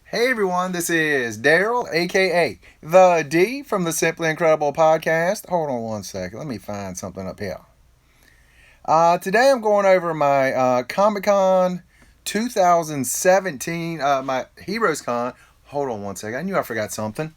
Hey everyone, this is Daryl, aka The D from the Simply Incredible podcast. Hold on one second, let me find something up here. Today I'm going over my Comic Con 2017, my HeroesCon. Hold on one second, I knew I forgot something.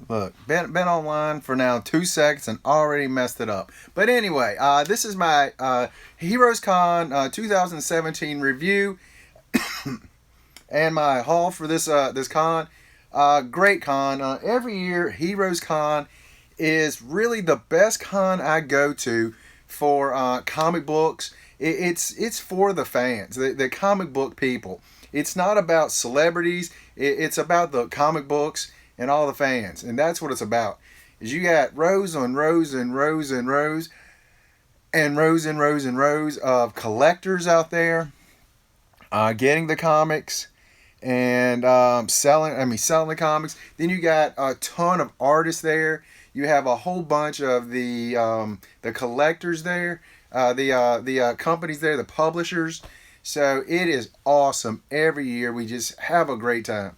Look, been online for now 2 seconds and already messed it up. But anyway, this is my HeroesCon 2017 review and my haul for this con. Great con. Every year, Heroes Con is really the best con I go to for comic books. It's for the fans, the comic book people. It's not about celebrities. It's about the comic books and all the fans, and that's what it's about. Is you got rows on rows and rows and rows and rows and rows and rows of collectors out there getting the comics and selling the comics. Then you got a ton of artists there. You have a whole bunch of the collectors there, the companies there, the publishers. So it is awesome every year. We just have a great time.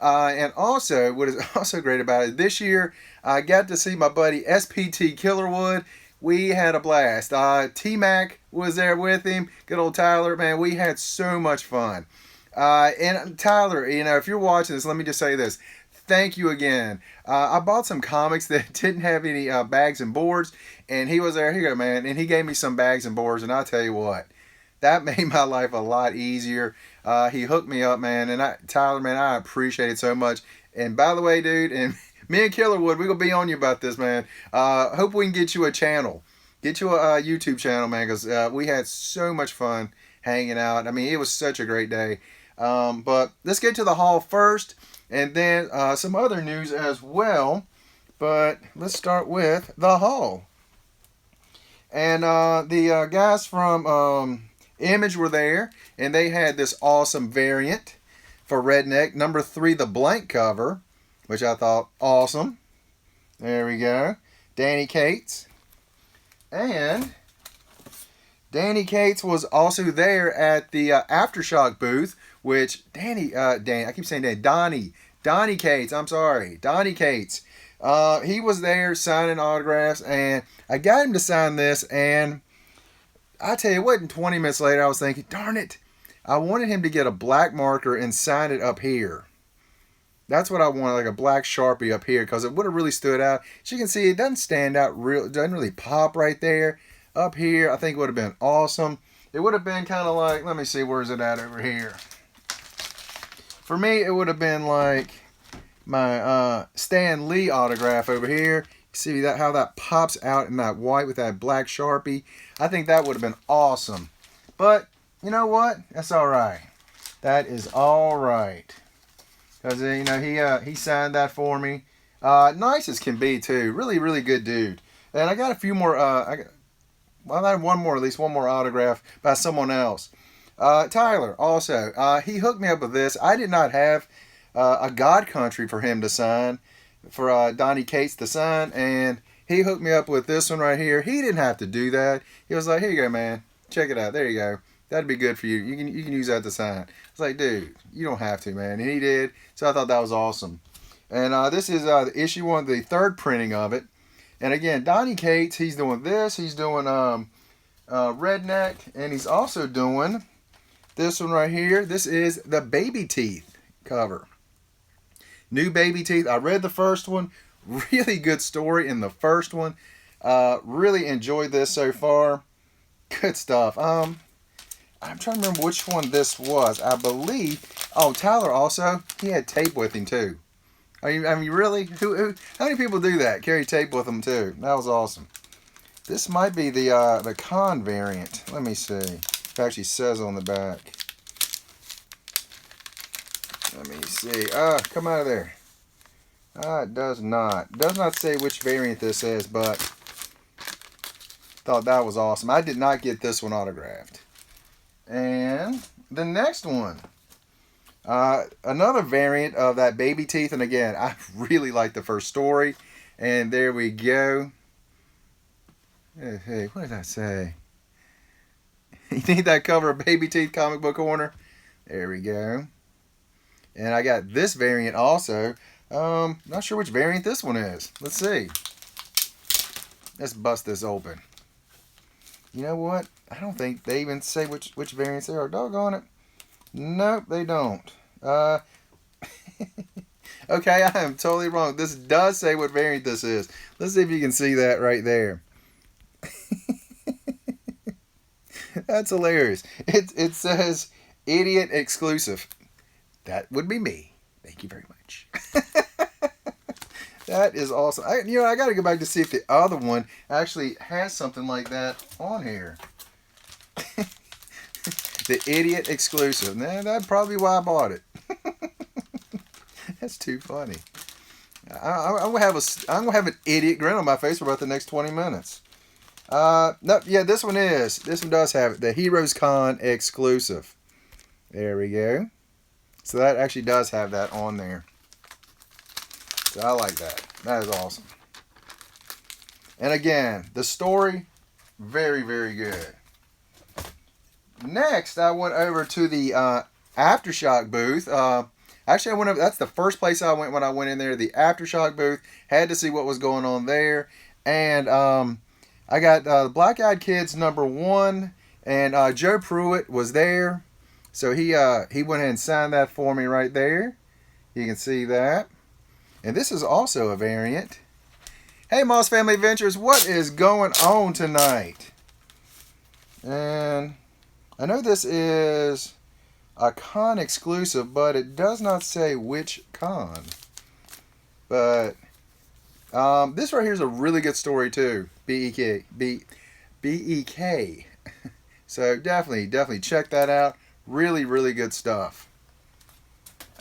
And also, what is also great about it, this year I got to see my buddy SPT Killerwood. We had a blast. T Mac was there with him. Good old Tyler, man. We had so much fun. And Tyler, if you're watching this, let me just say this. Thank you again. I bought some comics that didn't have any bags and boards, and he was there. Here you go, man. And he gave me some bags and boards, and I'll tell you what, that made my life a lot easier. He hooked me up, man, and Tyler, man, I appreciate it so much. And by the way, dude, and me and Killerwood, we're gonna be on you about this, man. Hope we can get you a channel, get you a YouTube channel, man, because we had so much fun hanging out. I mean, it was such a great day. But let's get to the haul first, and then some other news as well. But let's start with the haul. And the guys from Image were there, and they had this awesome variant for Redneck, number 3, the blank cover, which I thought awesome. There we go. Danny Cates. And Danny Cates was also there at the Aftershock booth, which Danny, I keep saying Donnie Cates, I'm sorry, Donnie Cates. He was there signing autographs, and I got him to sign this, and I tell you what, 20 minutes later, I was thinking, darn it, I wanted him to get a black marker and sign it up here. That's what I wanted, like a black Sharpie up here, because it would have really stood out. As you can see, it doesn't stand out real, it doesn't really pop right there. Up here, I think it would have been awesome. It would have been kind of like, let me see, where's it at over here? For me, it would have been like my Stan Lee autograph over here. See that how that pops out in that white with that black Sharpie? I think that would have been awesome. But you know what? That's all right. That is all right. Because he signed that for me. Nice as can be too. Really, really good dude. And I got a few more. I had one more, at least one more autograph by someone else. Tyler also. He hooked me up with this. I did not have a God Country for him to sign, for Donnie Cates to sign, and he hooked me up with this one right here. He didn't have to do that. He was like, here you go, man. Check it out. There you go. That'd be good for you. You can use that to sign. It's like, dude, you don't have to, man. And he did. So I thought that was awesome. And this is the issue 1, the 3rd printing of it. And again, Donnie Cates, he's doing this. He's doing Redneck, and he's also doing this one right here. This is the Baby Teeth cover. New Baby Teeth. I read the first one. Really good story in the first one. Really enjoyed this so far. Good stuff. I'm trying to remember which one this was. I believe. Oh, Tyler also. He had tape with him too. I mean, really? Who? How many people do that? Carry tape with them too. That was awesome. This might be the con variant. Let me see. It actually says on the back. Let me see. Come out of there. It does not. Does not say which variant this is, but thought that was awesome. I did not get this one autographed. And the next one. Another variant of that baby teeth. And again, I really like the first story. And there we go. Hey, what did I say? You need that cover of Baby Teeth Comic Book Corner? There we go. And I got this variant also. Not sure which variant this one is. Let's see. Let's bust this open. You know what? I don't think they even say which variants they are. Doggone it. Nope, they don't. Okay, I am totally wrong. This does say what variant this is. Let's see if you can see that right there. That's hilarious. It says idiot exclusive. That would be me. Thank you very much. That is awesome. I got to go back to see if the other one actually has something like that on here. The idiot exclusive. Nah, that's probably why I bought it. That's too funny. I'm gonna have an idiot grin on my face for about the next 20 minutes. No, yeah, this one does have it. The HeroesCon exclusive. There we go. So that actually does have that on there. So I like that. That is awesome. And again, the story, very, very good. Next, I went over to the Aftershock booth. Actually, I went over, that's the first place I went when I went in there, the Aftershock booth. Had to see what was going on there. And I got the Black Eyed Kids #1, and Joe Pruitt was there. So he went ahead and signed that for me right there. You can see that. And this is also a variant. Hey, Moss Family Adventures, what is going on tonight? And I know this is a con exclusive, but it does not say which con. But this right here is a really good story too. B-E-K. So definitely check that out. Really, really good stuff.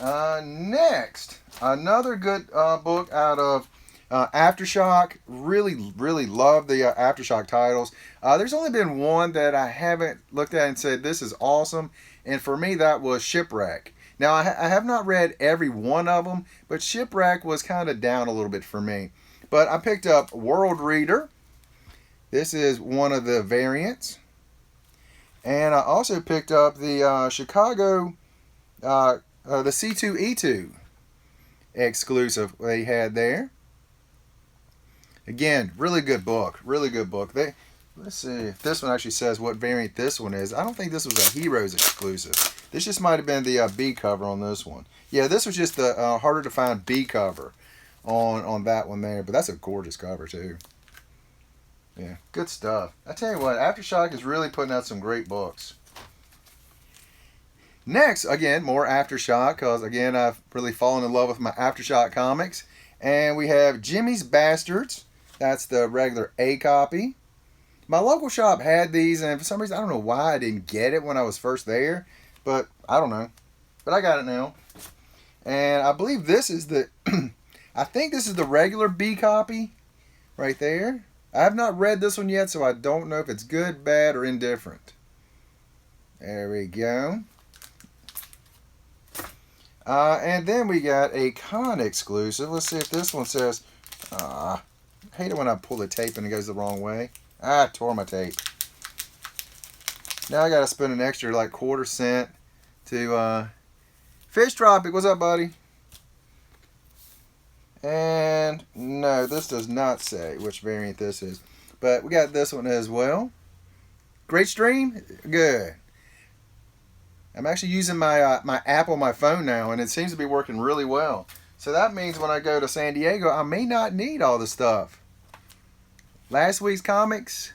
Next, another good book out of Aftershock. Really love the Aftershock titles. There's only been one that I haven't looked at and said this is awesome, and for me that was Shipwreck. Now I have not read every one of them, but Shipwreck was kind of down a little bit for me. But I picked up World Reader. This is one of the variants, and I also picked up the Chicago, the C2E2 exclusive they had there. Again, really good book. Let's see if this one actually says what variant this one is. I don't think this was a Heroes exclusive. This just might have been the B cover on this one. Yeah, this was just the harder to find B cover on that one there. But that's a gorgeous cover too. Yeah, good stuff. I tell you what, Aftershock is really putting out some great books. Next, again, more Aftershock, because again, I've really fallen in love with my Aftershock comics. And we have Jimmy's Bastards. That's the regular A copy. My local shop had these, and for some reason, I don't know why I didn't get it when I was first there. But, I don't know. But I got it now. And I believe this is the, I think this is the regular B copy right there. I have not read this one yet, so I don't know if it's good, bad, or indifferent. There we go. And then we got a con exclusive. Let's see if this one says, I hate it when I pull the tape and it goes the wrong way. I tore my tape. Now I got to spend an extra like $0.25 to Fish Tropic. What's up, buddy? And no, this does not say which variant this is. But we got this one as well. Great stream? Good. I'm actually using my my app on my phone now, and it seems to be working really well. So that means when I go to San Diego, I may not need all the stuff. Last week's comics,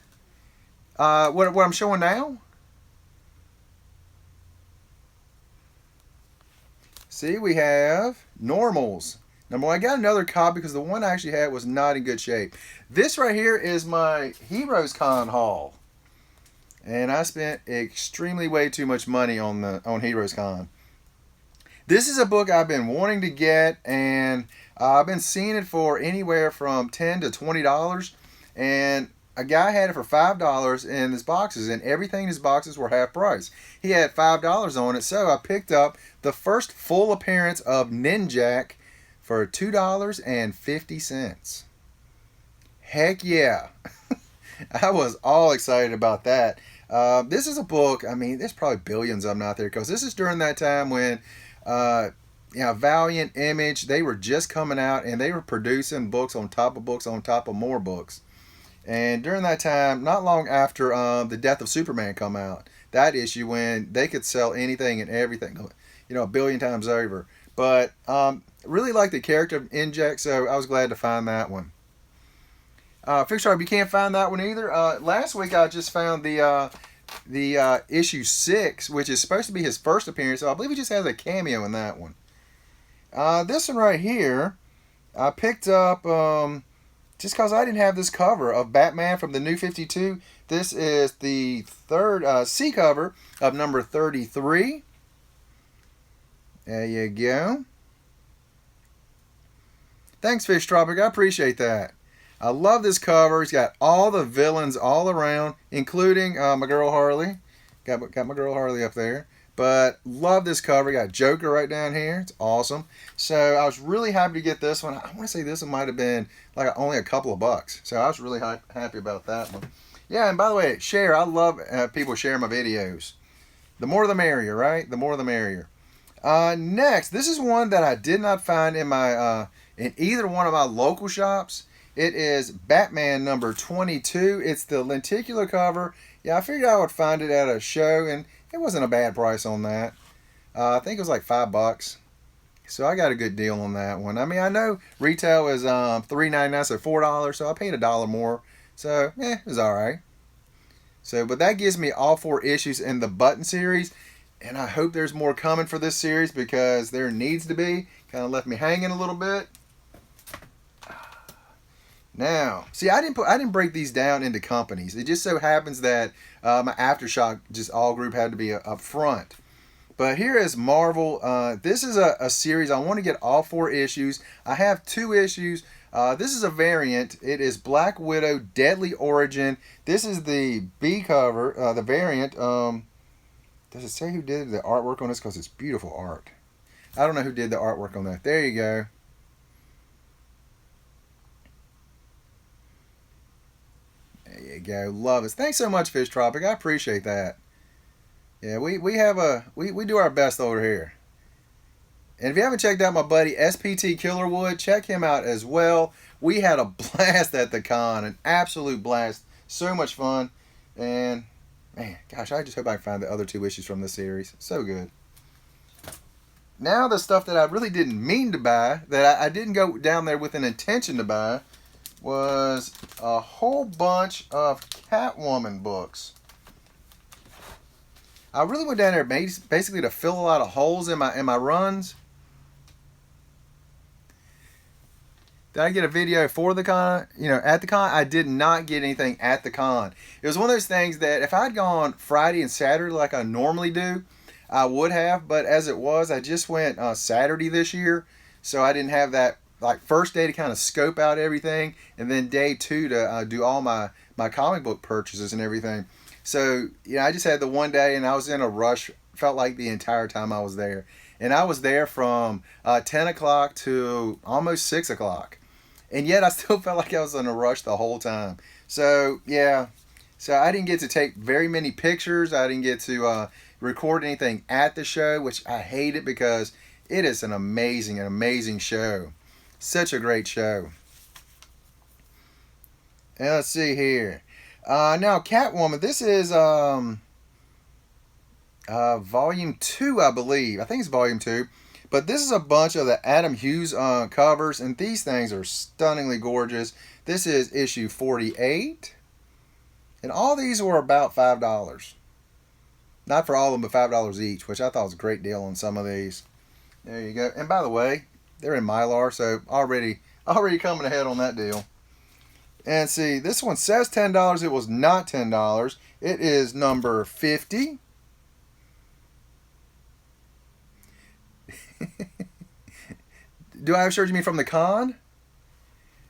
what I'm showing now. See, we have Normals. Now, I got another copy because the one I actually had was not in good shape. This right here is my HeroesCon haul. And I spent extremely way too much money on HeroesCon. This is a book I've been wanting to get, and I've been seeing it for anywhere from $10 to $20, and a guy had it for $5 in his boxes, and everything in his boxes were half price. He had $5 on it, so I picked up the first full appearance of Ninjak for $2.50. Heck yeah. I was all excited about that. This is a book, I mean, there's probably billions of them out there, because this is during that time when Valiant, Image, they were just coming out, and they were producing books on top of books on top of more books. And during that time, not long after the Death of Superman come out, that issue when they could sell anything and everything, a billion times over. But really like the character of Ninjak, so I was glad to find that one. Fixer, you can't find that one either. Last week I just found the issue 6, which is supposed to be his first appearance. So I believe he just has a cameo in that one. This one right here, I picked up just because I didn't have this cover of Batman from the New 52. This is the third C cover of number 33. There you go. Thanks, Fish Tropic. I appreciate that. I love this cover. It's got all the villains all around, including my girl Harley. Got my girl Harley up there. But love this cover. Got Joker right down here. It's awesome. So I was really happy to get this one. I want to say this one might have been like only a couple of bucks. So I was really happy about that one. Yeah, and by the way, share. I love people sharing my videos. The more the merrier, right? The more the merrier. Next, this is one that I did not find in my in either one of my local shops. It is Batman number 22. It's the lenticular cover. Yeah, I figured I would find it at a show, and it wasn't a bad price on that. I think it was like $5. So I got a good deal on that one. I mean, I know retail is $3.99, so $4, so I paid $1 more. So, it was alright. So, but that gives me all 4 issues in the Button series, and I hope there's more coming for this series because there needs to be. Kind of left me hanging a little bit. Now, see, I didn't break these down into companies. It just so happens that my Aftershock just all group had to be up front. But here is Marvel. This is a series. I want to get all 4 issues. I have 2 issues. This is a variant. It is Black Widow Deadly Origin. This is the B cover, the variant. Does it say who did the artwork on this? Because it's beautiful art. I don't know who did the artwork on that. There you go. There you go. Love it. Thanks so much, Fish Tropic. I appreciate that. Yeah, we do our best over here. And if you haven't checked out my buddy SPT Killerwood, check him out as well. We had a blast at the con, an absolute blast. So much fun. And man, gosh, I just hope I can find the other 2 issues from this series. So good. Now the stuff that I really didn't mean to buy, that I didn't go down there with an intention to buy, was a whole bunch of Catwoman books. I really went down there basically to fill a lot of holes in my runs. Did I get a video for the con? At the con? I did not get anything at the con. It was one of those things that if I'd gone Friday and Saturday like I normally do, I would have. But as it was, I just went Saturday this year. So I didn't have that like first day to kind of scope out everything, and then day 2 to do all my comic book purchases and everything. So I just had the one day, and I was in a rush. Felt like the entire time I was there, and I was there from 10 o'clock to almost 6 o'clock, and yet I still felt like I was in a rush the whole time. So yeah, so I didn't get to take very many pictures. I didn't get to record anything at the show, which I hate it because it is an amazing show. Such a great show. And let's see here. Now, Catwoman. This is volume 2, I believe. I think it's volume 2. But this is a bunch of the Adam Hughes covers, and these things are stunningly gorgeous. This is issue 48. And all these were about $5. Not for all of them, but $5 each, which I thought was a great deal on some of these. There you go. And by the way, they're in Mylar, so already coming ahead on that deal. And see, this one says $10. It was not $10. It is number 50. Do I have shirts you mean from the con?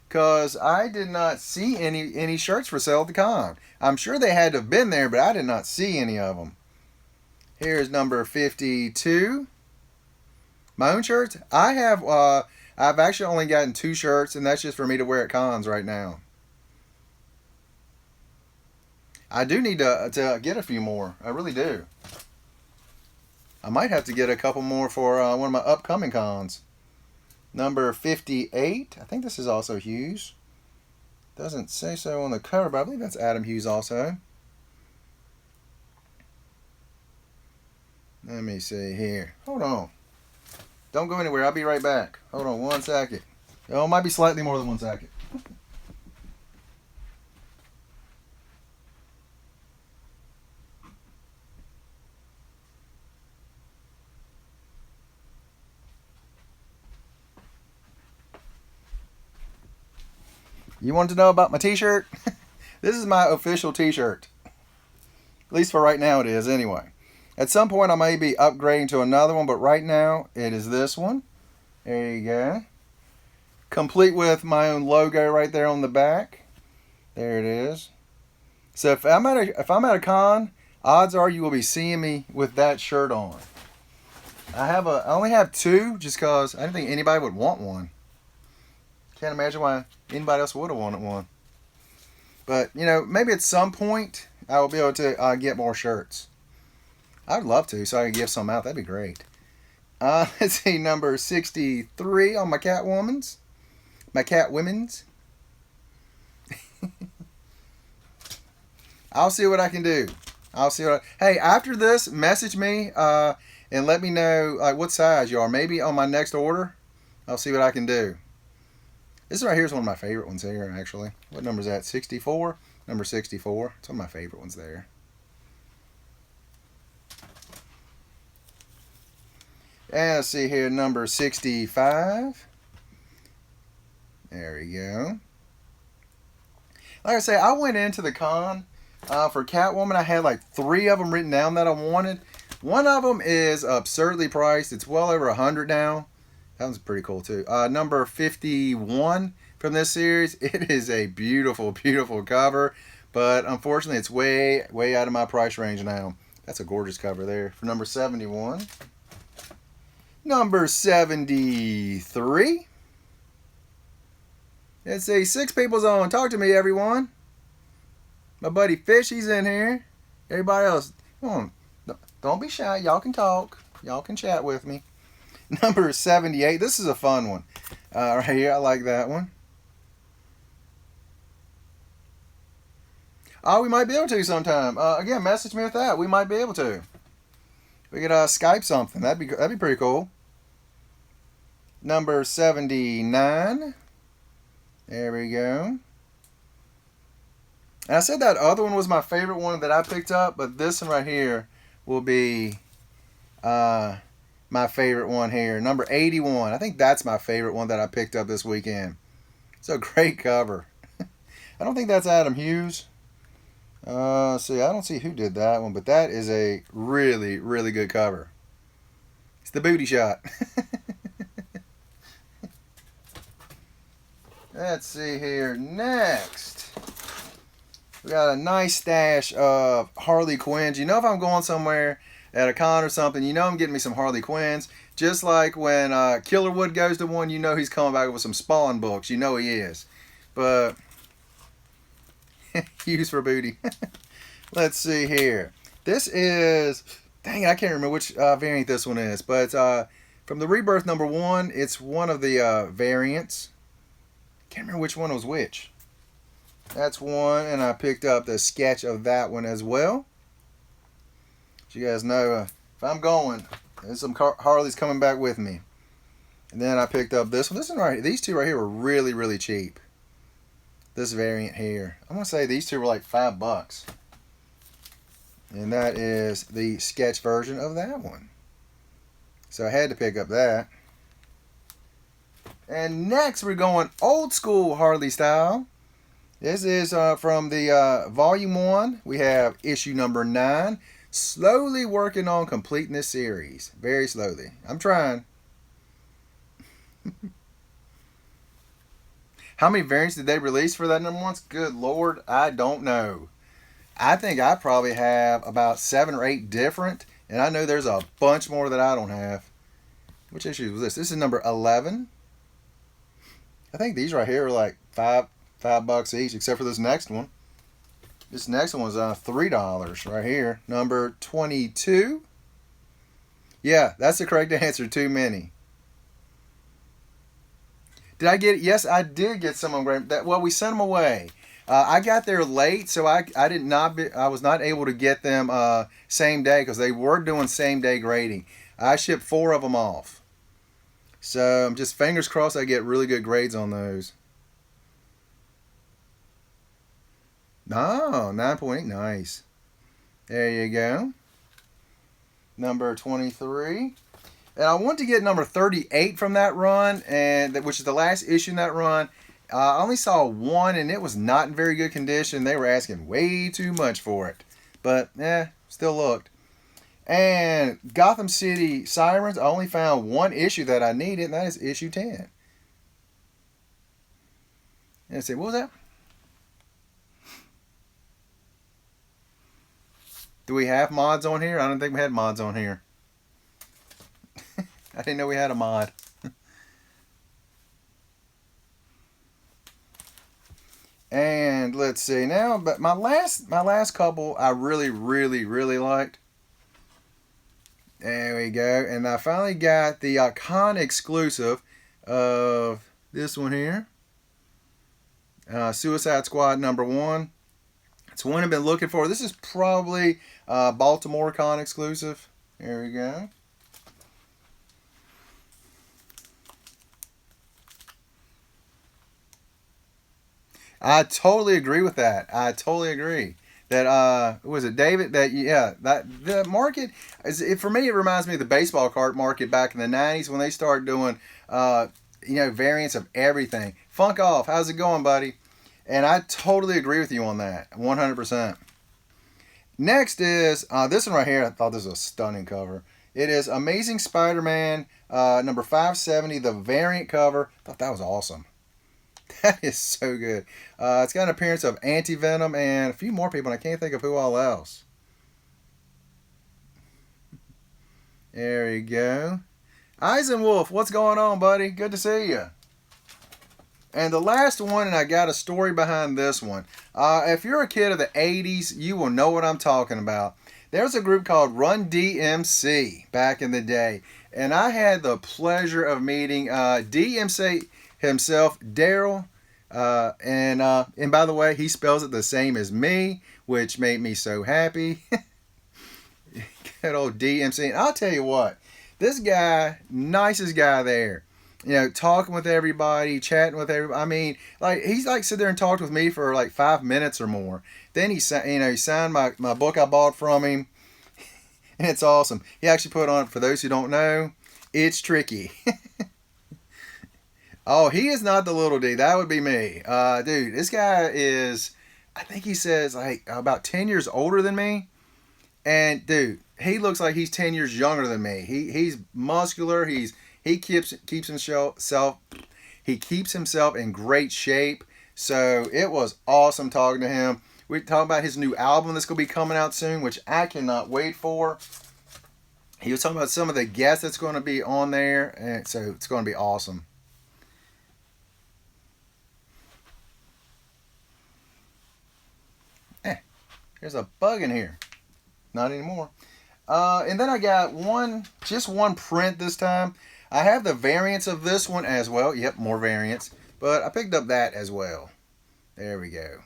Because I did not see any shirts for sale at the con. I'm sure they had to have been there, but I did not see any of them. Here's number 52. My own shirts? I've actually only gotten 2 shirts, and that's just for me to wear at cons right now. I do need to get a few more. I really do. I might have to get a couple more for one of my upcoming cons. Number 58. I think this is also Hughes. Doesn't say so on the cover, but I believe that's Adam Hughes also. Let me see here. Hold on. Don't go anywhere. I'll be right back. Hold on 1 second. Oh, it might be slightly more than 1 second. You want to know about my t-shirt? This is my official t-shirt. At least for right now it is anyway. At some point I may be upgrading to another one, but right now it is this one. There you go. Complete with my own logo right there on the back. There it is. So if I'm at a con, odds are you will be seeing me with that shirt on. I only have 2 just because I didn't think anybody would want one. Can't imagine why anybody else would have wanted one. But, you know, maybe at some point I will be able to get more shirts. I'd love to, so I can give some out. That'd be great. Let's see, number 63 on my Catwomen's. My Catwomen's. I'll see what I can do. Hey, after this, message me and let me know what size you are. Maybe on my next order, I'll see what I can do. This right here is one of my favorite ones here, actually. What number is that? 64? Number 64. It's one of my favorite ones there. And let's see here, number 65. There we go. Like I say, I went into the con for Catwoman. I had like 3 of them written down that I wanted. One of them is absurdly priced. It's well over $100 now. That one's pretty cool too. Number 51 from this series. It is a beautiful, beautiful cover, but unfortunately it's way, way out of my price range now. That's a gorgeous cover there for number 71. Number 73. Let's see, 6 people on. Talk to me, everyone. My buddy Fish, he's in here. Everybody else, come on. Don't be shy. Y'all can talk. Y'all can chat with me. Number 78. This is a fun one. Right here. I like that one. Oh, we might be able to sometime. Again, message me with that. We might be able to. We could Skype something. That'd be pretty cool. Number 79. There we go. And I said that other one was my favorite one that I picked up, but this one right here will be my favorite one here. Number 81. I think that's my favorite one that I picked up this weekend. It's a great cover. I don't think that's Adam Hughes. See, I don't see who did that one, but that is a really, really good cover. It's the booty shot. Let's see here. Next, we got a nice stash of Harley Quinns. You know, if I'm going somewhere at a con or something, you know I'm getting me some Harley Quinns. Just like when Killerwood goes to one, you know he's coming back with some Spawn books. You know he is. But, use for booty. Let's see here. This is, dang it, I can't remember which variant this one is. But from the Rebirth number 1, it's one of the variants. Can't remember which one was which. That's one, and I picked up the sketch of that one as well. So you guys know, if I'm going, there's some Harleys coming back with me. And then I picked up this one. This one right here. These 2 right here were really, really cheap. This variant here. I'm going to say these 2 were like $5. And that is the sketch version of that one. So I had to pick up that. And next we're going old school Harley style. This is from the volume 1. We have issue number 9. Slowly working on completing this series. Very slowly. I'm trying. How many variants did they release for that number one? Good Lord, I don't know. I think I probably have about 7 or 8 different, and I know there's a bunch more that I don't have. Which issue was this? This is number 11. I think these right here are like $5 each, except for this next one. This next one was $3 right here. Number 22. Yeah, that's the correct answer. Too many. Did I get it? Yes, I did get some of them. Well, we sent them away. I got there late, so I was not able to get them same day because they were doing same day grading. I shipped 4 of them off. So I'm just fingers crossed I get really good grades on those. Oh, 9.8, nice. There you go. Number 23. And I want to get number 38 from that run, which is the last issue in that run. I only saw one, and it was not in very good condition. They were asking way too much for it. But, still looked. And Gotham City Sirens, I only found one issue that I needed, and that is issue 10. And I said, what was that? Do we have mods on here? I don't think we had mods on here. I didn't know we had a mod. And let's see now, but my last couple I really liked. There we go. And I finally got the con exclusive of this one here. Suicide Squad number 1. It's one I've been looking for. This is probably Baltimore con exclusive. There we go. I totally agree with that. I totally agree. That was it, David? That the market for me. It reminds me of the baseball card market back in the '90s when they started doing variants of everything. Funk Off, how's it going, buddy? And I totally agree with you on that, 100%. Next is this one right here. I thought this was a stunning cover. It is Amazing Spider-Man number 570, the variant cover. I thought that was awesome. That is so good. It's got an appearance of Anti-Venom and a few more people, and I can't think of who all else. There you go. Eisenwolf, what's going on, buddy? Good to see you. And the last one, and I got a story behind this one. If you're a kid of the 80s, you will know what I'm talking about. There's a group called Run-dmc back in the day, and I had the pleasure of meeting DMC himself, Daryl, and by the way, he spells it the same as me, which made me so happy. Good old DMC. And I'll tell you what, this guy, nicest guy there. Talking with everybody, chatting with everybody. I mean, he's sit there and talked with me for 5 minutes or more. Then he signed my book I bought from him, and it's awesome. He actually put on, for those who don't know, It's Tricky. Oh, he is not the little D. That would be me. Dude, this guy is, I think he says about 10 years older than me. And dude, he looks like he's 10 years younger than me. He's muscular. He keeps himself in great shape. So it was awesome talking to him. We talked about his new album that's going to be coming out soon, which I cannot wait for. He was talking about some of the guests that's going to be on there, and so it's going to be awesome. There's a bug in here. Not anymore. And then I got just one print this time. I have the variants of this one as well. Yep, more variants. But I picked up that as well. There we go.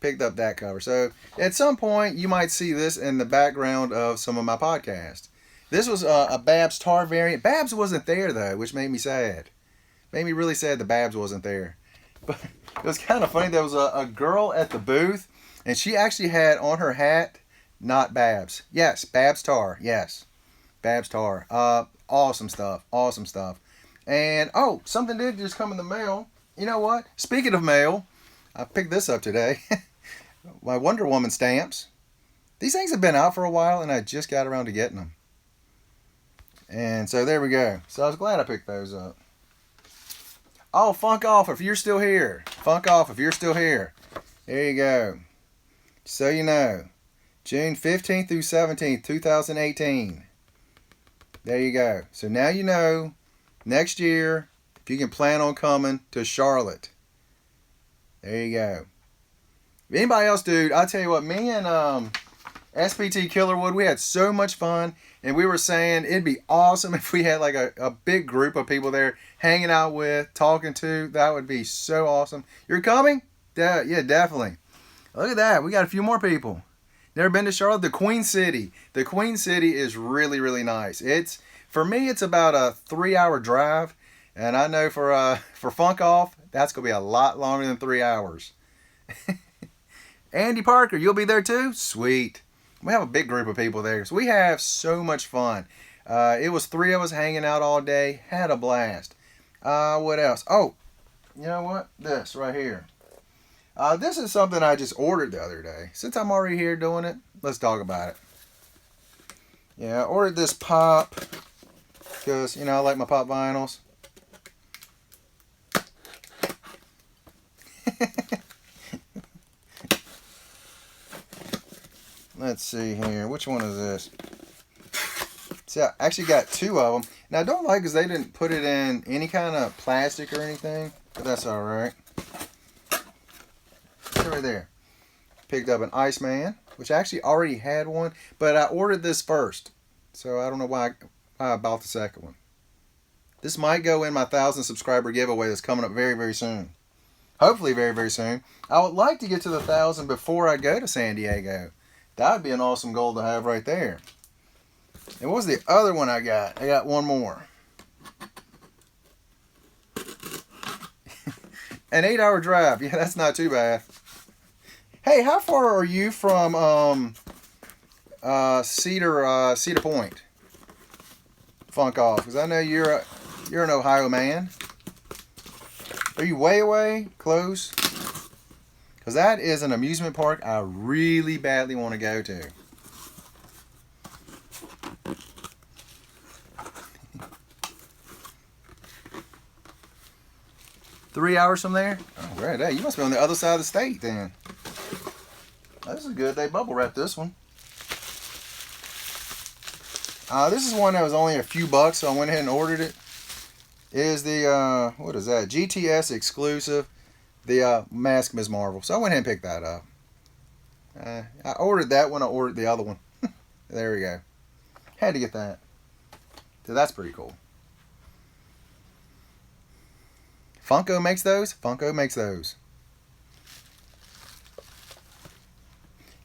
Picked up that cover. So at some point, you might see this in the background of some of my podcasts. This was a Babs Tar variant. Babs wasn't there, though, which made me sad. Made me really sad that Babs wasn't there. But it was kind of funny. There was a girl at the booth, and she actually had on her hat, not Babs. Yes, Babs Tar. Yes, Babs Tar. Awesome stuff. Awesome stuff. And, something did just come in the mail. You know what? Speaking of mail, I picked this up today. My Wonder Woman stamps. These things have been out for a while, and I just got around to getting them. And so there we go. So I was glad I picked those up. Oh, Funk Off if you're still here. Funk Off if you're still here. There you go. So you know. June 15th through 17th, 2018. There you go. So now you know next year if you can plan on coming to Charlotte. There you go. If anybody else, dude, I'll tell you what, me and SPT Killerwood, we had so much fun. And we were saying it'd be awesome if we had like a big group of people there hanging out with, talking to. That would be so awesome. You're coming? Yeah, definitely. Look at that. We got a few more people. Never been to Charlotte? The Queen City. The Queen City is really, really nice. For me, it's about a 3-hour drive. And I know for Funk Off, that's going to be a lot longer than 3 hours. Andy Parker, you'll be there too? Sweet. We have a big group of people there. So we have so much fun. It was 3 of us hanging out all day. Had a blast. What else? Oh, you know what? This right here. This is something I just ordered the other day. Since I'm already here doing it, let's talk about it. Yeah, I ordered this pop because, I like my pop vinyls. Let's see here. Which one is this? See, I actually got 2 of them. Now, I don't like because they didn't put it in any kind of plastic or anything, but that's all right. Right there. Picked up an Iceman, which I actually already had one, but I ordered this first. So I don't know why I bought the second one. This might go in my 1,000 subscriber giveaway that's coming up very, very soon. Hopefully very, very soon. I would like to get to the 1,000 before I go to San Diego. That would be an awesome goal to have right there. And what was the other one I got? I got one more. An 8-hour drive. Yeah, that's not too bad. Hey, how far are you from Cedar Point? Funk Off, because I know you're an Ohio man. Are you way away? Close? Because that is an amusement park I really badly want to go to. Three hours from there? Oh, great. Hey, you must be on the other side of the state then. This is good. They bubble wrapped this one. This is one that was only a few bucks, so I went ahead and ordered it. It is the, what is that? GTS exclusive. The Mask Ms. Marvel. So I went ahead and picked that up. I ordered that when I ordered the other one. There we go. Had to get that. So that's pretty cool. Funko makes those. Funko makes those.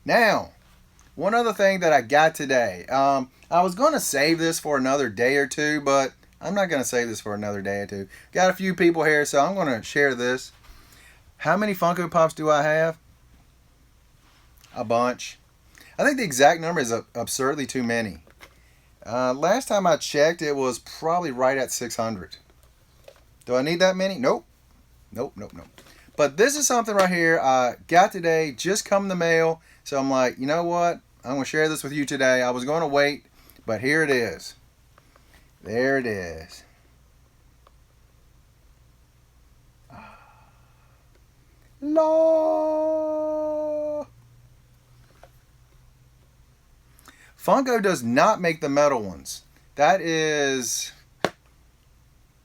Now, one other thing that I got today. I was going to save this for another day or two, but I'm not going to save this for another day or two. Got a few people here, so I'm going to share this. How many Funko Pops do I have? A bunch. I think the exact number is absurdly too many. Last time I checked, it was probably right at 600. Do I need that many? Nope. Nope. But this is something right here I got today, just come in the mail. So I'm like, you know what? I'm going to share this with you today. I was going to wait, but here it is. There it is. La. Funko does not make the metal ones. That is...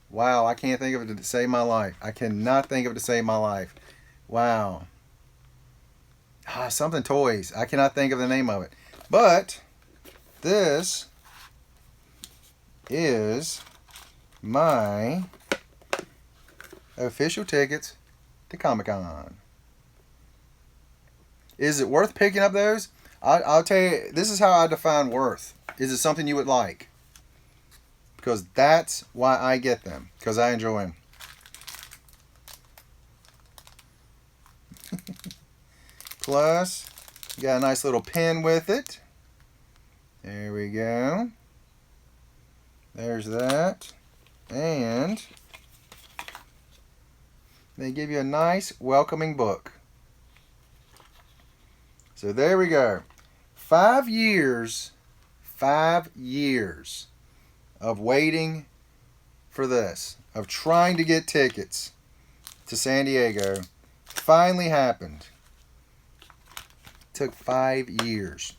Wow, I can't think of it to save my life. I cannot think of it to save my life. Wow. Something toys. I cannot think of the name of it. But this is my official tickets to Comic-Con. Is it worth picking up those? I'll tell you, this is how I define worth. Is it something you would like? Because that's why I get them. Because I enjoy them. Plus, you got a nice little pen with it. There we go. There's that. And they give you a nice welcoming book. So there we go. 5 years. 5 years of waiting for this. Of trying to get tickets. to San Diego. Finally happened. Took 5 years.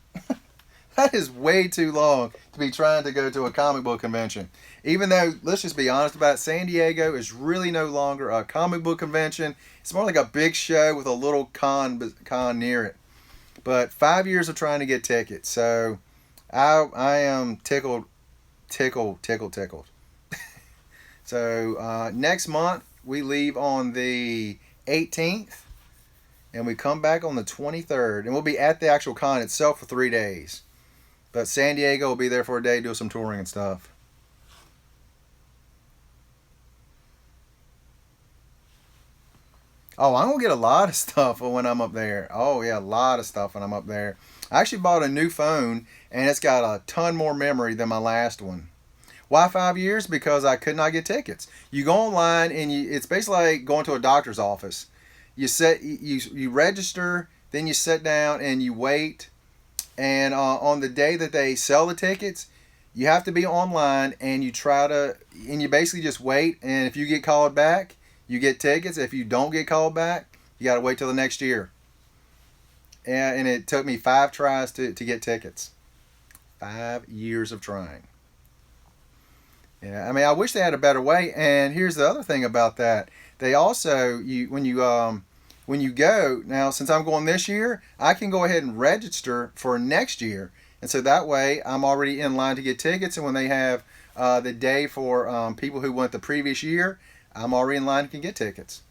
That is way too long to be trying to go to a comic book convention. Even though, let's just be honest about it, San Diego is really no longer a comic book convention. It's more like a big show with a little con near it. But 5 years of trying to get tickets. So I am tickled. So next month we leave on the 18th. And we come back on the 23rd. And we'll be at the actual con itself for 3 days. But San Diego will be there for a day, do some touring and stuff. Oh, I'm going to get a lot of stuff when I'm up there. Oh, yeah, a lot of stuff when I'm up there. I actually bought a new phone, and it's got a ton more memory than my last one. Why 5 years? Because I could not get tickets. You go online, and it's basically like going to a doctor's office. You register, then you sit down, and you wait. And on the day that they sell the tickets, you have to be online, and you basically just wait. And if you get called back, you get tickets. If you don't get called back, you got to wait till the next year. And it took me 5 tries to get tickets. 5 years of trying. Yeah, I mean, I wish they had a better way. And here's the other thing about that: they also when you go now, since I'm going this year, I can go ahead and register for next year, and so that way I'm already in line to get tickets. And when they have the day for people who went the previous year, I'm already in line to get tickets.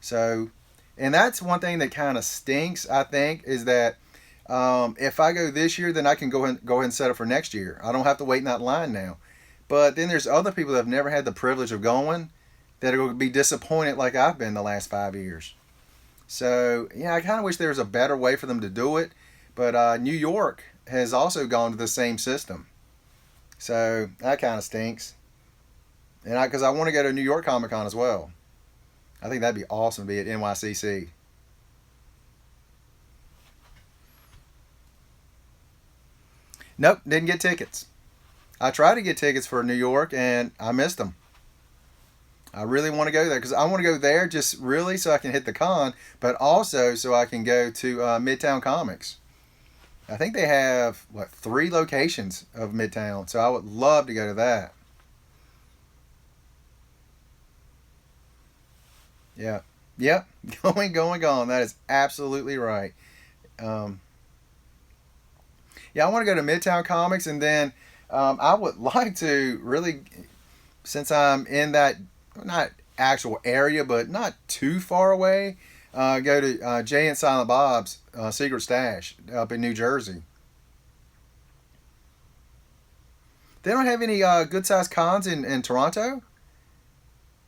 So, and that's one thing that kind of stinks, I think, is that if I go this year, then I can go ahead and set up for next year. I don't have to wait in that line now. But then there's other people that have never had the privilege of going that are going to be disappointed like I've been the last 5 years. So, yeah, I kind of wish there was a better way for them to do it. But New York has also gone to the same system. So, that kind of stinks. And because I want to go to New York Comic Con as well. I think that'd be awesome to be at NYCC. Nope, didn't get tickets. I tried to get tickets for New York and I missed them. I really want to go there because I want to go there just really so I can hit the con, but also so I can go to Midtown Comics. I think they have, 3 locations of Midtown, so I would love to go to that. Yeah. Yep. Going. That is absolutely right. Um, yeah, I want to go to Midtown Comics, and then I would like to really, since I'm in that, not actual area, but not too far away, go to Jay and Silent Bob's Secret Stash up in New Jersey. They don't have any good sized cons in Toronto?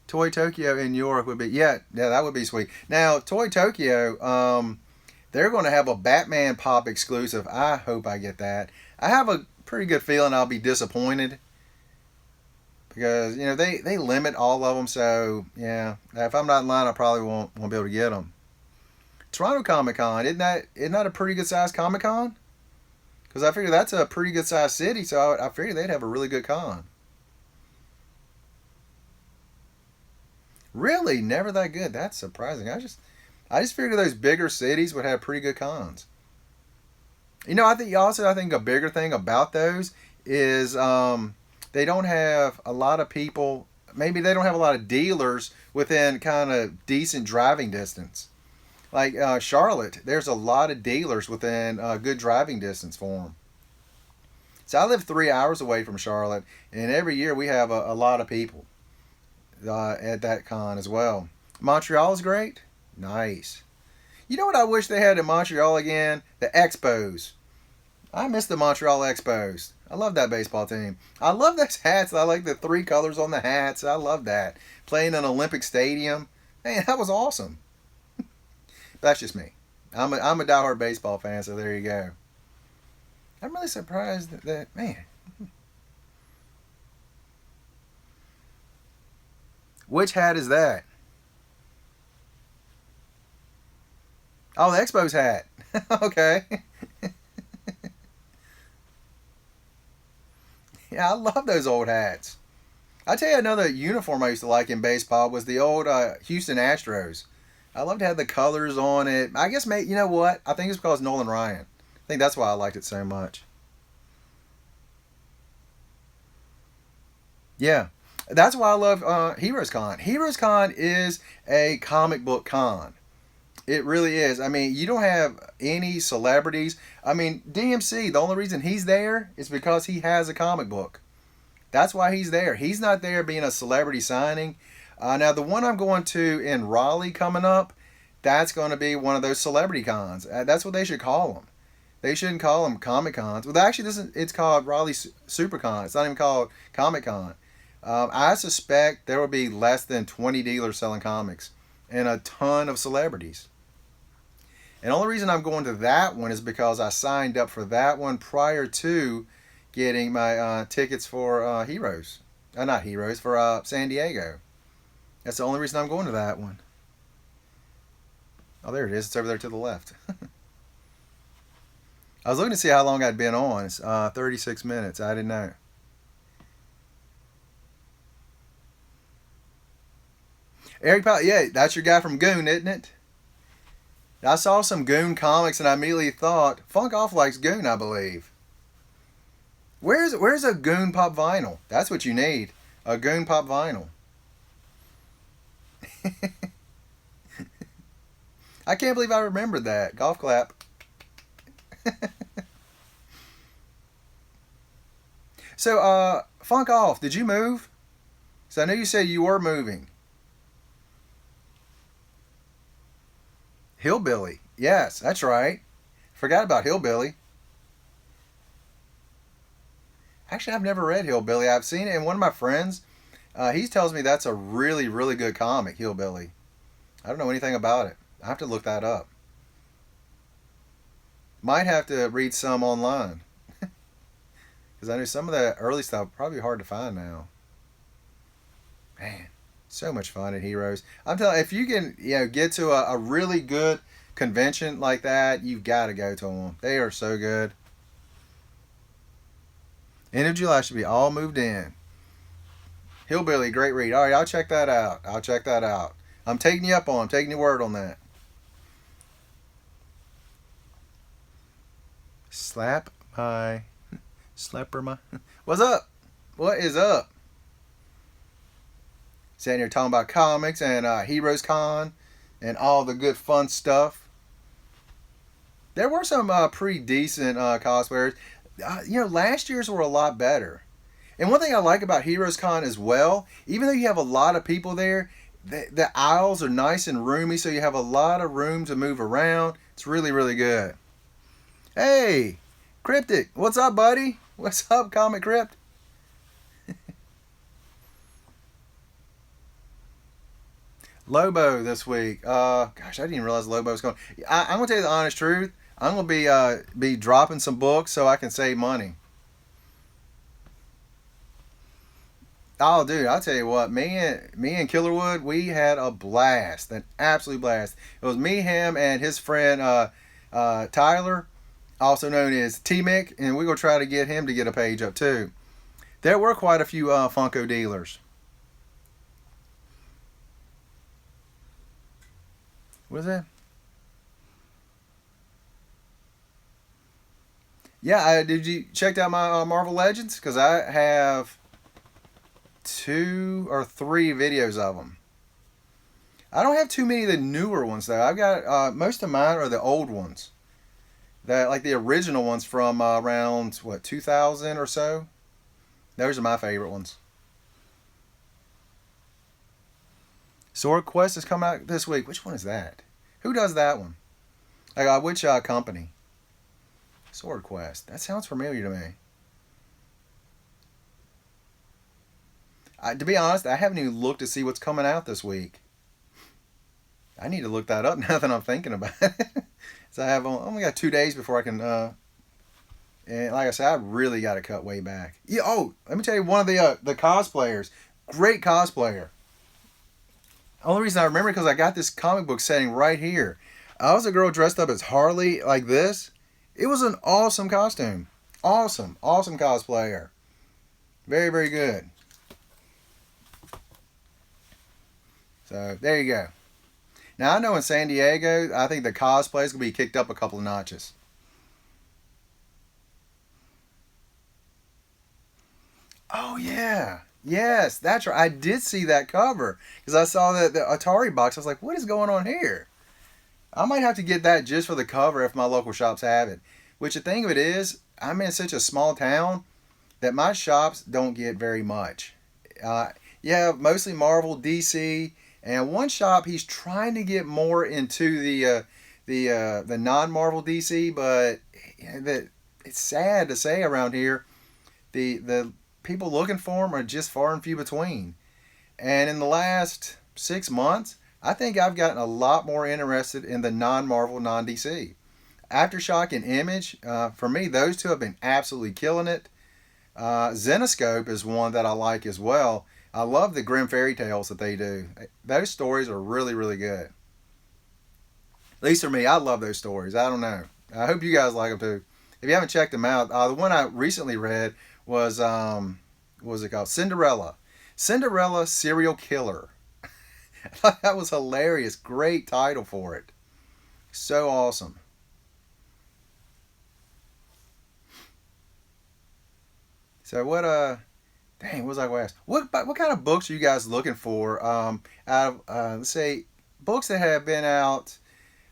Toy Tokyo in New York would be, yeah, that would be sweet. Now, Toy Tokyo, they're going to have a Batman Pop exclusive. I hope I get that. I have a pretty good feeling I'll be disappointed because they limit all of them. So yeah, if I'm not in line, I probably won't be able to get them. Toronto Comic Con, isn't that a pretty good sized Comic Con? Because I figure that's a pretty good sized city, so I figure they'd have a really good con. Really, never that good. That's surprising. I just figured those bigger cities would have pretty good cons. I think a bigger thing about those is they don't have a lot of people. Maybe they don't have a lot of dealers within kind of decent driving distance. Like Charlotte, there's a lot of dealers within good driving distance for them. So I live 3 hours away from Charlotte, and every year we have a lot of people at that con as well. Montreal is great. Nice. You know what I wish they had in Montreal again? The Expos. I miss the Montreal Expos. I love that baseball team. I love those hats. I like the 3 colors on the hats. I love that. Playing in an Olympic Stadium. Man, that was awesome. That's just me. I'm a diehard baseball fan, so there you go. I'm really surprised that man. Which hat is that? Oh, the Expos hat. Okay. Yeah, I love those old hats. I tell you, another uniform I used to like in baseball was the old Houston Astros. I loved to have the colors on it. I guess, you know what? I think it's because Nolan Ryan. I think that's why I liked it so much. Yeah, that's why I love HeroesCon. HeroesCon is a comic book con. It really is. I mean, you don't have any celebrities. I mean, DMC, the only reason he's there is because he has a comic book. That's why he's there. He's not there being a celebrity signing. Now, the one I'm going to in Raleigh coming up, that's going to be one of those celebrity cons. That's what they should call them. They shouldn't call them Comic Cons. Well, actually, it's called Raleigh Supercon. It's not even called Comic Con. I suspect there will be less than 20 dealers selling comics and a ton of celebrities. And the only reason I'm going to that one is because I signed up for that one prior to getting my tickets for Heroes. Not Heroes, for San Diego. That's the only reason I'm going to that one. Oh, there it is. It's over there to the left. I was looking to see how long I'd been on. It's 36 minutes. I didn't know. Eric Powell, yeah, that's your guy from Goon, isn't it? I saw some Goon comics and I immediately thought, Funk Off likes Goon, I believe. Where's a Goon Pop vinyl? That's what you need. A Goon Pop vinyl. I can't believe I remembered that. Golf clap. So, Funk Off, did you move? So I know you said you were moving. Hillbilly. Yes, that's right. Forgot about Hillbilly. Actually, I've never read Hillbilly. I've seen it, and one of my friends, he tells me that's a really, really good comic, Hillbilly. I don't know anything about it. I have to look that up. Might have to read some online. Because I know some of the early stuff probably hard to find now. Man, so much fun at Heroes. I'm telling you, if you can, get to a really good convention like that, you've got to go to them. They are so good. End of July should be all moved in. Hillbilly, great read. All right, I'll check that out. I'm taking you up on. I'm taking your word on that. Slapper my. What's up? What is up? Sitting here talking about comics and HeroesCon and all the good fun stuff. There were some pretty decent cosplayers. Last year's were a lot better. And one thing I like about HeroesCon as well, even though you have a lot of people there, the aisles are nice and roomy, so you have a lot of room to move around. It's really, really good. Hey, Cryptic, what's up, buddy? What's up, Comic Crypt? Lobo this week. Gosh, I didn't even realize Lobo was going. I'm gonna tell you the honest truth. I'm gonna be dropping some books so I can save money. Oh, dude, I'll tell you what. Me and Killerwood, we had a blast, an absolute blast. It was me, him, and his friend Tyler, also known as T-Mick, and we're gonna try to get him to get a page up too. There were quite a few Funko dealers. What is that? Yeah, did you check out my Marvel Legends? Because I have 2 or 3 videos of them. I don't have too many of the newer ones though. I've got most of mine are the old ones, like the original ones from around 2000 or so. Those are my favorite ones. Sword Quest has come out this week. Which one is that? Who does that one? Like which company? Sword Quest. That sounds familiar to me. To be honest, I haven't even looked to see what's coming out this week. I need to look that up now that I'm thinking about it. So I have only got 2 days before I can. And like I said, I really got to cut way back. Yeah. Oh, let me tell you, one of the cosplayers, great cosplayer. Only reason I remember because I got this comic book setting right here. I was a girl dressed up as Harley like this. It was an awesome costume. Awesome cosplayer. Very, very good. So there you go. Now I know in San Diego, I think the cosplay is gonna be kicked up a couple of notches. Oh yeah, yes, that's right. I did see that cover because I saw the Atari box. I was like, what is going on here? I might have to get that just for the cover if my local shops have it. Which the thing of it is, I'm in such a small town that my shops don't get very much. Uh, yeah, mostly Marvel, DC, and one shop he's trying to get more into the non-Marvel DC, but that it's sad to say around here the people looking for them are just far and few between. And in the last 6 months, I think I've gotten a lot more interested in the non-Marvel, non-DC. Aftershock and Image, for me, those two have been absolutely killing it. Zenoscope is one that I like as well. I love the grim fairy tales that they do. Those stories are really, really good. At least for me, I love those stories. I don't know. I hope you guys like them too. If you haven't checked them out, the one I recently read was what was it called? Cinderella. Cinderella Serial Killer. I thought that was hilarious. Great title for it. So awesome. So what dang, what was I going to ask? What kind of books are you guys looking for? Out of let's say books that have been out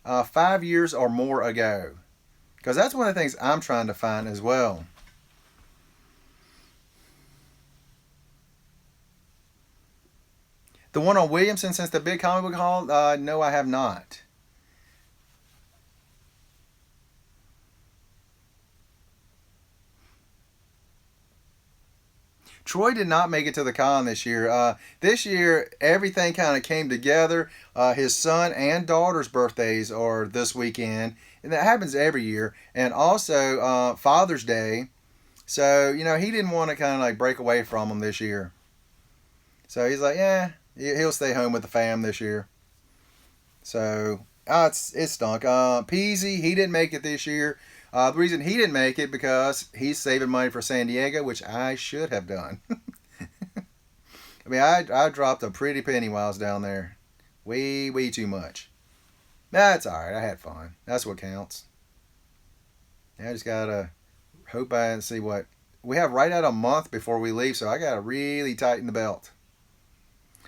5 years or more ago, because that's one of the things I'm trying to find as well. The one on Williamson since the big comic book hall? No, I have not. Troy did not make it to the con this year. This year, everything kind of came together. His son and daughter's birthdays are this weekend, and that happens every year. And also Father's Day. So, he didn't want to kind of like break away from them this year. So he's like, yeah, he'll stay home with the fam this year. So it stunk. Peasy, he didn't make it this year. The reason he didn't make it because he's saving money for San Diego, which I should have done. I mean, I dropped a pretty penny while I was down there. Way, way too much. That's all right. I had fun. That's what counts. I just gotta hope I see what we have right at a month before we leave, so I gotta really tighten the belt.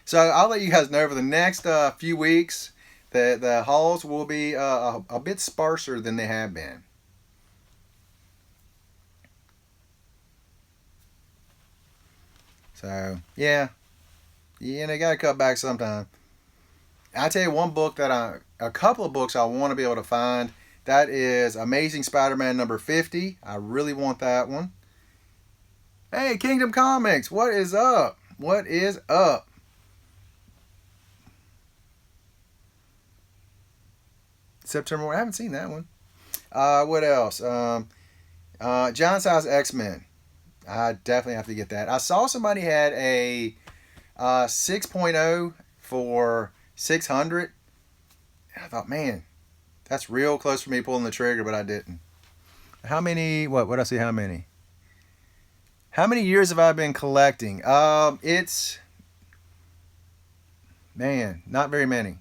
So I'll let you guys know over the next few weeks that the hauls will be a bit sparser than they have been. So yeah, got to cut back sometime. I tell you one book that a couple of books I want to be able to find. That is Amazing Spider-Man number 50. I really want that one. Hey, Kingdom Comics, what is up? What is up? September. I haven't seen that one. What else? John Size X-Men. I definitely have to get that. I saw somebody had a 6.0 for 600. And I thought, man, that's real close for me pulling the trigger, but I didn't. How many? What I see? How many? How many years have I been collecting? It's man, not very many.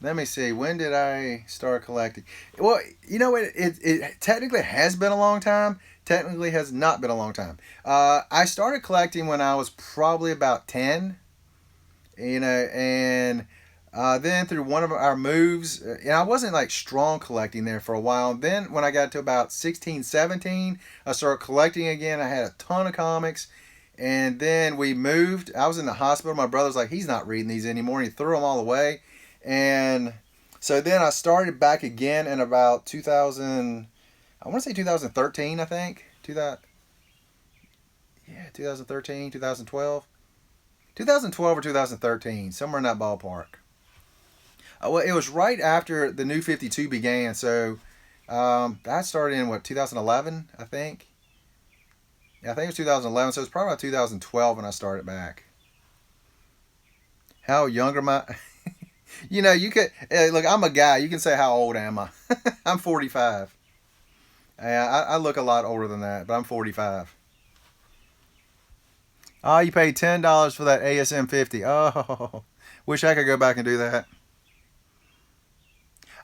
Let me see. When did I start collecting? Well, it technically has been a long time. Technically has not been a long time. I started collecting when I was probably about 10. And then through one of our moves, and I wasn't like strong collecting there for a while. Then when I got to about 16, 17, I started collecting again. I had a ton of comics. And then we moved. I was in the hospital. My brother's like, he's not reading these anymore. And he threw them all away. And so then I started back again in about 2000, I want to say 2013, I think. 2013, 2012. 2012 or 2013, somewhere in that ballpark. Well, it was right after the new 52 began. So that started in 2011, I think. Yeah, I think it was 2011. So it's probably about 2012 when I started back. How younger am I? You could look. I'm a guy. You can say how old am I? I'm 45. Yeah, I look a lot older than that, but I'm 45. Oh, you paid $10 for that ASM 50. Oh, wish I could go back and do that.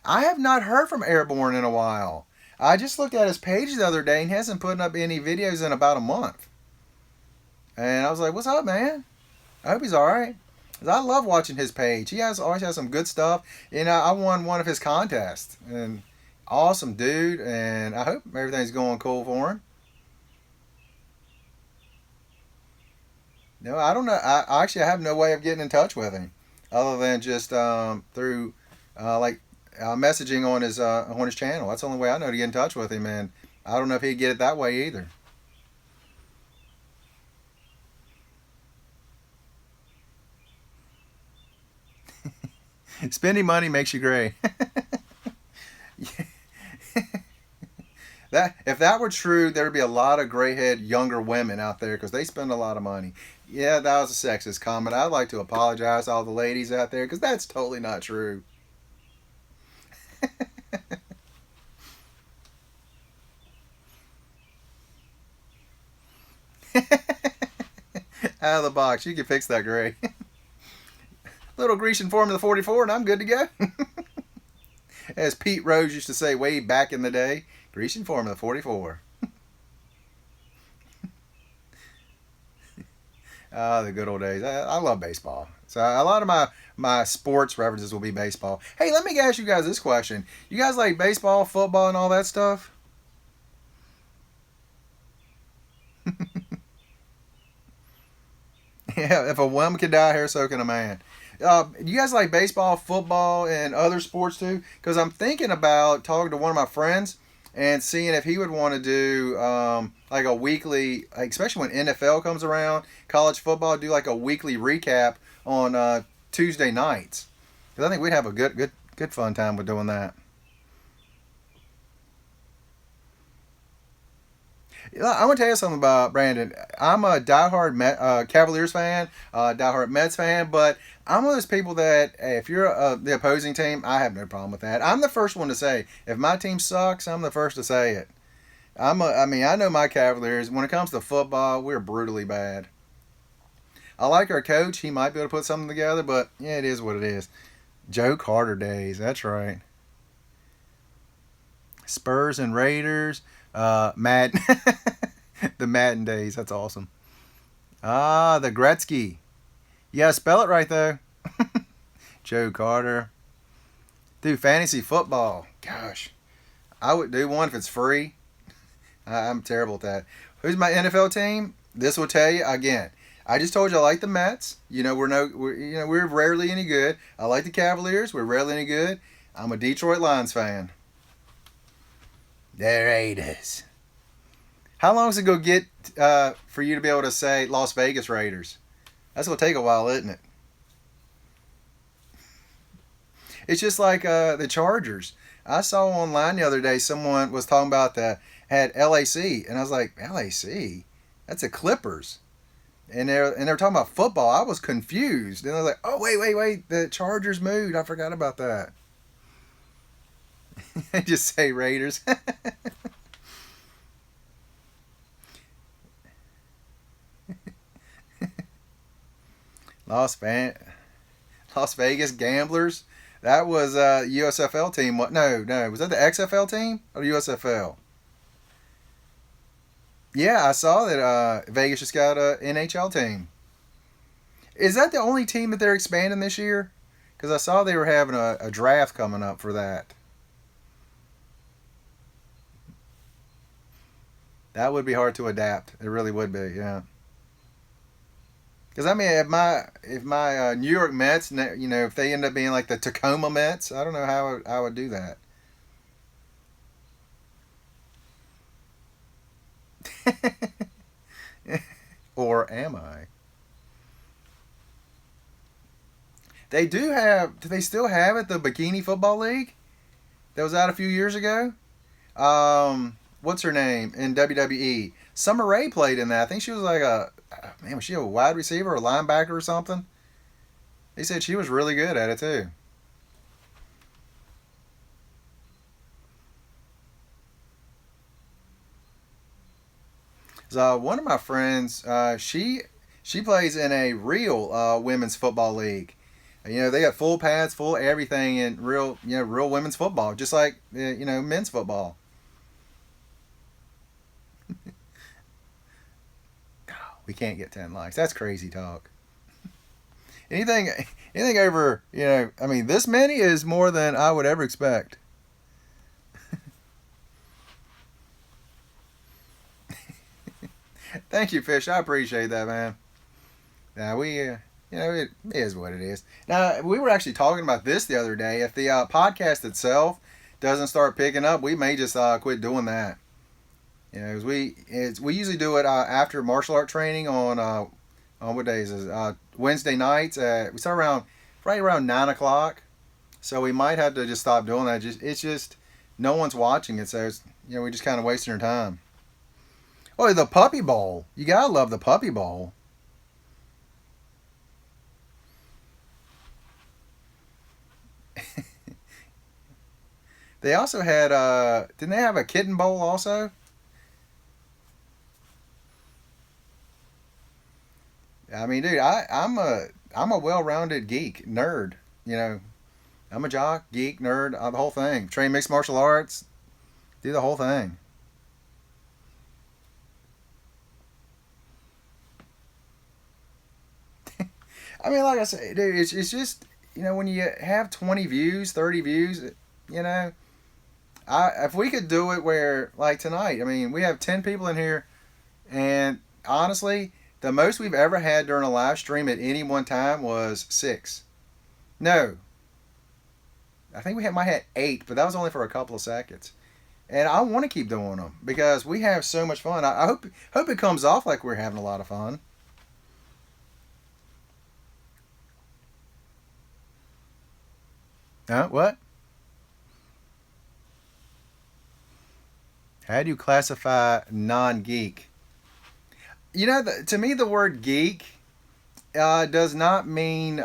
I have not heard from Airborne in a while. I just looked at his page the other day and he hasn't put up any videos in about a month. And I was like, "What's up, man? I hope he's all right." 'Cause I love watching his page. He has always has some good stuff. And I won one of his contests. And awesome dude. And I hope everything's going cool for him. No, I don't know. I actually have no way of getting in touch with him, other than just through like messaging on his channel. That's the only way I know to get in touch with him, and I don't know if he'd get it that way either. Spending money makes you gray. That if that were true, there would be a lot of gray-head younger women out there because they spend a lot of money. Yeah, that was a sexist comment. I'd like to apologize to all the ladies out there because that's totally not true. Out of the box, you can fix that gray. Little Grecian Formula 44, and I'm good to go. As Pete Rose used to say way back in the day, Grecian Formula 44. Ah, the good old days. I love baseball. So a lot of my sports references will be baseball. Hey, let me ask you guys this question. You guys like baseball, football, and all that stuff? Yeah, if a woman could dye hair, so can a man. You guys like baseball, football, and other sports too? Because I'm thinking about talking to one of my friends and seeing if he would want to do like a weekly, like especially when NFL comes around, college football, do like a weekly recap on Tuesday nights. Because I think we'd have a good fun time with doing that. I want to tell you something about Brandon. I'm a diehard Cavaliers fan, diehard Mets fan, but I'm one of those people that hey, if you're the opposing team, I have no problem with that. I'm the first one to say if my team sucks, I'm the first to say it. I mean, I know my Cavaliers. When it comes to football, we're brutally bad. I like our coach. He might be able to put something together, but yeah, it is what it is. Joe Carter days. That's right. Spurs and Raiders. Madden. The Madden days. That's awesome. Ah, the Gretzky. You gotta spell it right though. Joe Carter. Dude, fantasy football. Gosh, I would do one if it's free. I'm terrible at that. Who's my NFL team? This will tell you again. I just told you I like the Mets. You know we're rarely any good. I like the Cavaliers. We're rarely any good. I'm a Detroit Lions fan. The Raiders. How long does it go get for you to be able to say Las Vegas Raiders? That's gonna take a while, isn't it? It's just like the Chargers. I saw online the other day someone was talking about the had LAC, and I was like, LAC, that's the Clippers, and they're talking about football. I was confused, and I was like, oh wait, the Chargers moved. I forgot about that. Just say Raiders. Las Van- Las Vegas Gamblers. That was a USFL team. What? No. Was that the XFL team or the USFL? Yeah, I saw that Vegas just got a NHL team. Is that the only team that they're expanding this year? Because I saw they were having a draft coming up for that. That would be hard to adapt. It really would be. Yeah. Because I mean, if my New York Mets, if they end up being like the Tacoma Mets, I don't know how I would do that. Or am I? They do have. Do they still have it? The Bikini Football League that was out a few years ago. What's her name in WWE? Summer Rae played in that. I think she was like a man. Was she a wide receiver or a linebacker or something? They said she was really good at it too. So one of my friends, she She plays in a real women's football league. You know, they got full pads, full everything in real, you know, real women's football, just like you know, men's football. We can't get 10 likes. That's crazy talk. Anything, anything over, you know, I mean, this many is more than I would ever expect. Thank you, Fish. I appreciate that, man. Now you know, it is what it is. Now we were actually talking about this the other day. If the podcast itself doesn't start picking up, we may just quit doing that. You know, 'cause we usually do it after martial art training on what days is it? Wednesday nights. We start around right around 9 o'clock. So we might have to just stop doing that. It's just no one's watching it, so it's, you know, we just kind of wasting our time. Oh, the Puppy Bowl. You gotta love the Puppy Bowl. They also had didn't they have a Kitten Bowl also? I mean, dude, I'm a well-rounded geek nerd. You know, I'm a jock, geek, nerd, the whole thing. Train mixed martial arts, do the whole thing. I mean, like I say, dude, it's just, you know, when you have 20 views, 30 views, you know, if we could do it where like tonight, I mean, we have 10 people in here, and honestly, the most we've ever had during a live stream at any one time was 6. No, I think might have 8, but that was only for a couple of seconds. And I want to keep doing them because we have so much fun. I hope it comes off like we're having a lot of fun. What? How do you classify non-geek? You know, to me, the word geek does not mean,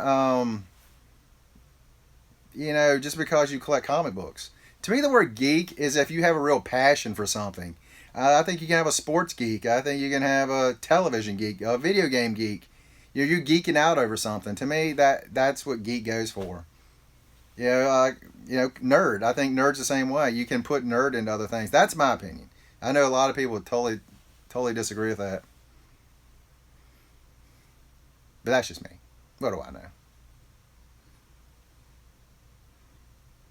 you know, just because you collect comic books. To me, the word geek is if you have a real passion for something. I think you can have a sports geek. I think you can have a television geek, a video game geek. You're geeking out over something. To me, that's what geek goes for. You know, nerd. I think nerd's the same way. You can put nerd into other things. That's my opinion. I know a lot of people would totally disagree with that, but that's just me. What do I know?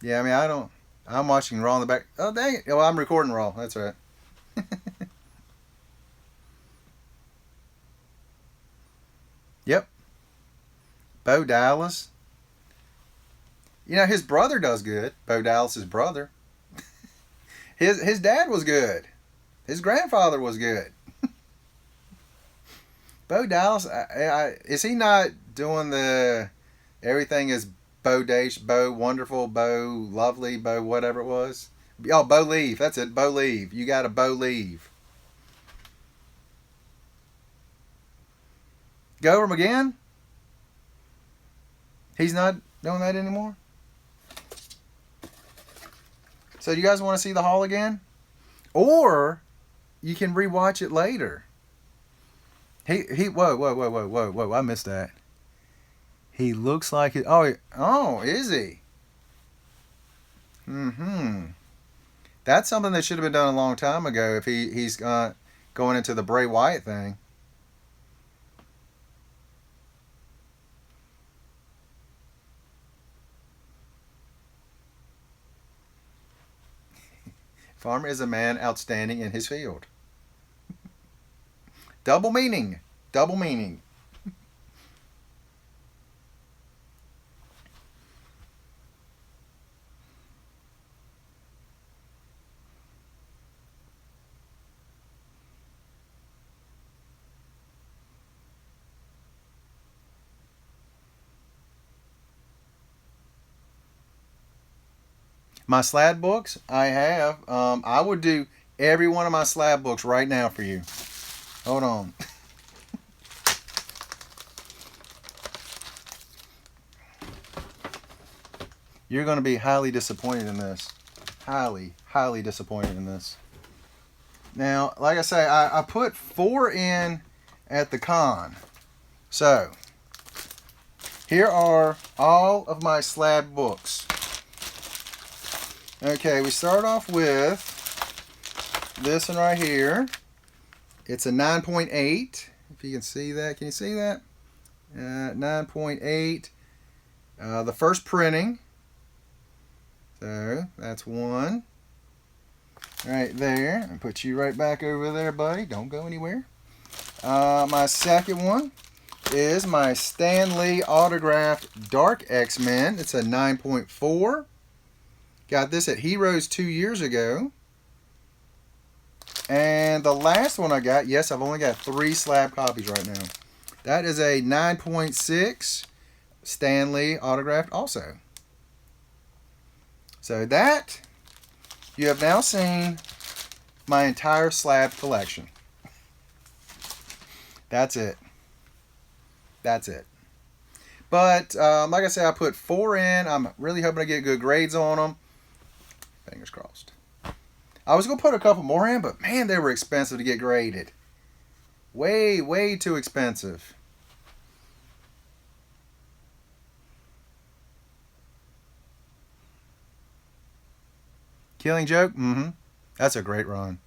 Yeah, I mean, I don't. I'm watching Raw in the back. Oh dang it! Well, I'm recording Raw. That's right. Yep. Bo Dallas. You know, his brother does good. Bo Dallas's brother. His dad was good. His grandfather was good. Bo Dallas, is he not doing the everything is Bodacious, Bo Wonderful, Bo Lovely, Bo whatever it was? Oh, Bo Leave. That's it. Bo Leave. You got to Bo Leave. Go over him again? He's not doing that anymore? So do you guys want to see the haul again? Or you can rewatch it later. Whoa, I missed that. He looks like it. Oh, is he? Mm-hmm. That's something that should have been done a long time ago if he's going into the Bray Wyatt thing. Farmer is a man outstanding in his field. Double meaning. Double meaning. My slab books, I have. I would do every one of my slab books right now for you. Hold on. You're going to be highly disappointed in this. Highly disappointed in this. Now, like I say, I put 4 in at the con. So, here are all of my slab books. Okay, we start off with this one right here. It's a 9.8. If you can see that. Can you see that? 9.8. The first printing. So, that's one. Right there. And put you right back over there, buddy. Don't go anywhere. My second one is my Stan Lee autographed Dark X-Men. It's a 9.4. Got this at Heroes 2 years ago. And the last one I got, yes, I've only got 3 slab copies right now. That is a 9.6 Stan Lee autographed also. So that, you have now seen my entire slab collection. That's it. That's it. But like I said, I put 4 in. I'm really hoping to get good grades on them. Fingers crossed. I was going to put a couple more in, but man, they were expensive to get graded. Way, way too expensive. Killing Joke? Mm-hmm. That's a great run.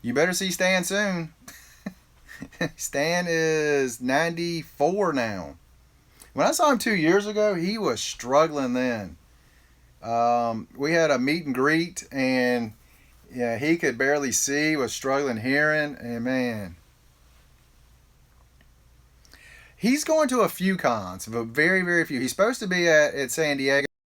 You better see Stan soon. Stan is 94 now. When I saw him 2 years ago, he was struggling then. We had a meet and greet, and yeah, he could barely see, was struggling hearing, and man. He's going to a few cons, but very, very few. He's supposed to be at San Diego.